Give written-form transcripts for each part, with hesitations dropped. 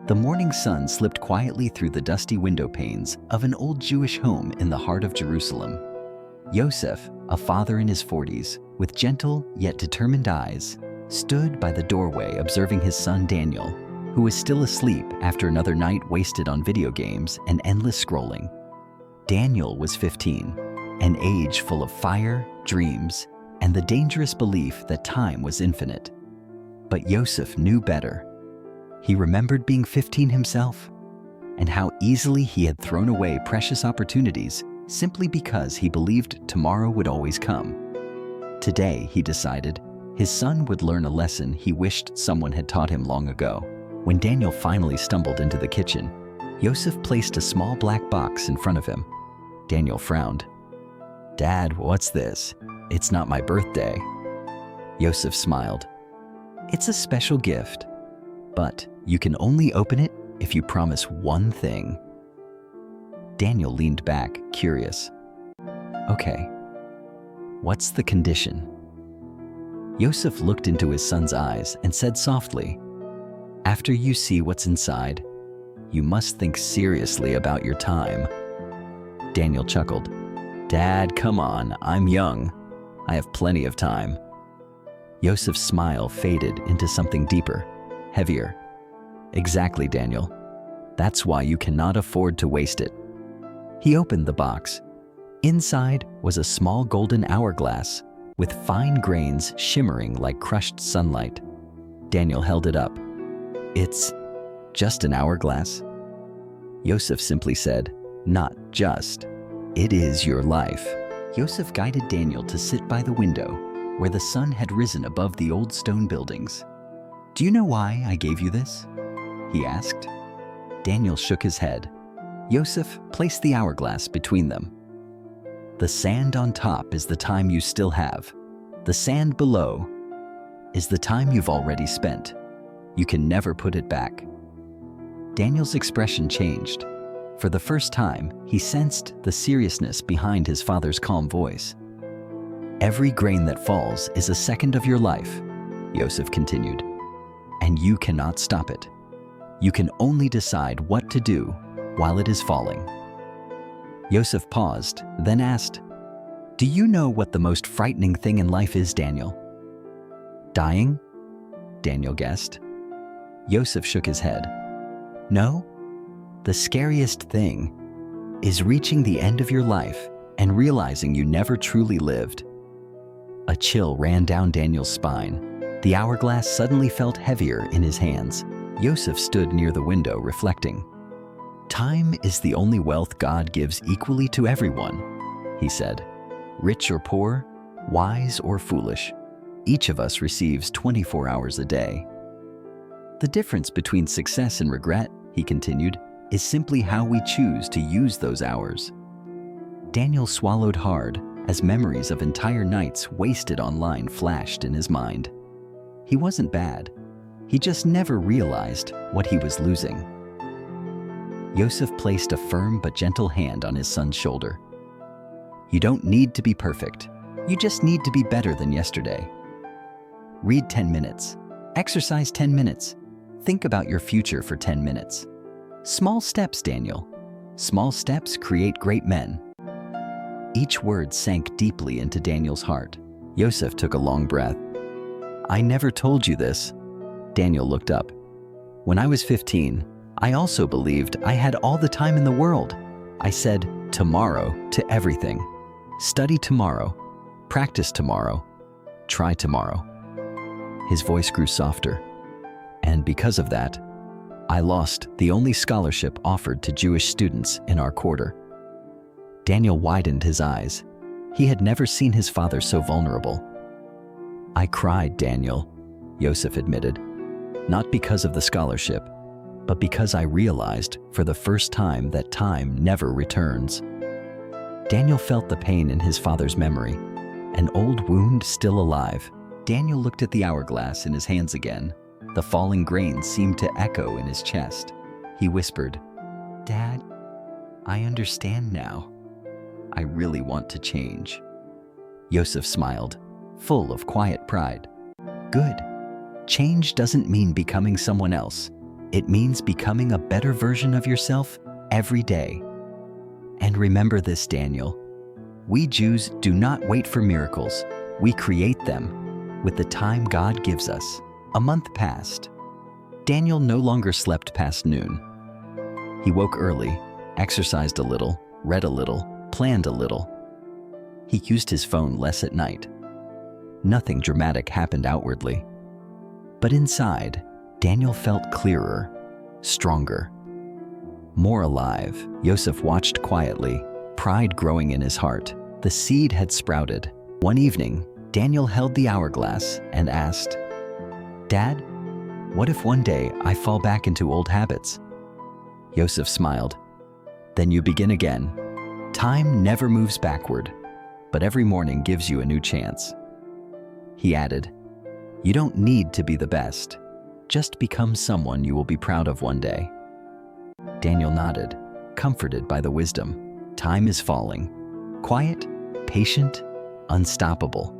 The morning sun slipped quietly through the dusty window panes of an old Jewish home in the heart of Jerusalem. Yosef, a father in his 40s, with gentle yet determined eyes, stood by the doorway observing his son Daniel, who was still asleep after another night wasted on video games and endless scrolling. Daniel was 15, an age full of fire, dreams, and the dangerous belief that time was infinite. But Yosef knew better. He remembered being 15 himself, and how easily he had thrown away precious opportunities simply because he believed tomorrow would always come. Today, he decided, his son would learn a lesson he wished someone had taught him long ago. When Daniel finally stumbled into the kitchen, Yosef placed a small black box in front of him. Daniel frowned. "Dad, what's this? It's not my birthday." Yosef smiled. "It's a special gift, but you can only open it if you promise one thing." Daniel leaned back, curious. "Okay, what's the condition?" Yosef looked into his son's eyes and said softly, "After you see what's inside, you must think seriously about your time." Daniel chuckled. "Dad, come on, I'm young. I have plenty of time." Yosef's smile faded into something deeper, heavier. "Exactly, Daniel. That's why you cannot afford to waste it." He opened the box. Inside was a small golden hourglass with fine grains shimmering like crushed sunlight. Daniel held it up. "It's just an hourglass?" Yosef simply said, "Not just. It is your life." Yosef guided Daniel to sit by the window where the sun had risen above the old stone buildings. "Do you know why I gave you this?" he asked. Daniel shook his head. Yosef placed the hourglass between them. "The sand on top is the time you still have. The sand below is the time you've already spent. You can never put it back." Daniel's expression changed. For the first time, he sensed the seriousness behind his father's calm voice. "Every grain that falls is a second of your life," Yosef continued, "and you cannot stop it. You can only decide what to do while it is falling." Yosef paused, then asked, "Do you know what the most frightening thing in life is, Daniel?" "Dying?" Daniel guessed. Yosef shook his head. "No, the scariest thing is reaching the end of your life and realizing you never truly lived." A chill ran down Daniel's spine. The hourglass suddenly felt heavier in his hands. Yosef stood near the window, reflecting. "Time is the only wealth God gives equally to everyone," he said. "Rich or poor, wise or foolish, each of us receives 24 hours a day. The difference between success and regret," he continued, "is simply how we choose to use those hours." Daniel swallowed hard as memories of entire nights wasted online flashed in his mind. He wasn't bad. He just never realized what he was losing. Yosef placed a firm but gentle hand on his son's shoulder. "You don't need to be perfect. You just need to be better than yesterday. Read 10 minutes. Exercise 10 minutes. Think about your future for 10 minutes. Small steps, Daniel. Small steps create great men." Each word sank deeply into Daniel's heart. Yosef took a long breath. "I never told you this." Daniel looked up. "When I was 15, I also believed I had all the time in the world. I said tomorrow to everything. Study tomorrow. Practice tomorrow. Try tomorrow." His voice grew softer. "And because of that, I lost the only scholarship offered to Jewish students in our quarter." Daniel widened his eyes. He had never seen his father so vulnerable. "I cried, Daniel," Yosef admitted, "not because of the scholarship, but because I realized for the first time that time never returns." Daniel felt the pain in his father's memory, an old wound still alive. Daniel looked at the hourglass in his hands again. The falling grains seemed to echo in his chest. He whispered, "Dad, I understand now. I really want to change." Yosef smiled, full of quiet pride. "Good. Change doesn't mean becoming someone else. It means becoming a better version of yourself every day. And remember this, Daniel. We Jews do not wait for miracles. We create them with the time God gives us. A month passed. Daniel no longer slept past noon. He woke early, exercised a little, read a little, planned a little. He used his phone less at night. Nothing dramatic happened outwardly. But inside, Daniel felt clearer, stronger, more alive. Yosef watched quietly, pride growing in his heart. The seed had sprouted. One evening, Daniel held the hourglass and asked, "Dad, what if one day I fall back into old habits?" Yosef smiled. "Then you begin again. Time never moves backward, but every morning gives you a new chance." He added, "You don't need to be the best. Just become someone you will be proud of one day." Daniel nodded, comforted by the wisdom. Time is falling. Quiet, patient, unstoppable.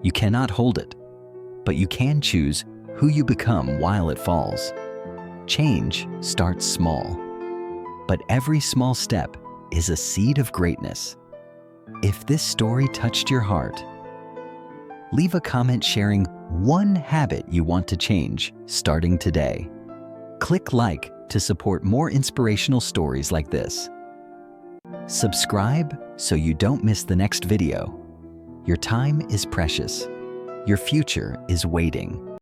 You cannot hold it, but you can choose who you become while it falls. Change starts small, but every small step is a seed of greatness. If this story touched your heart, leave a comment sharing one habit you want to change starting today. Click like to support more inspirational stories like this. Subscribe so you don't miss the next video. Your time is precious. Your future is waiting.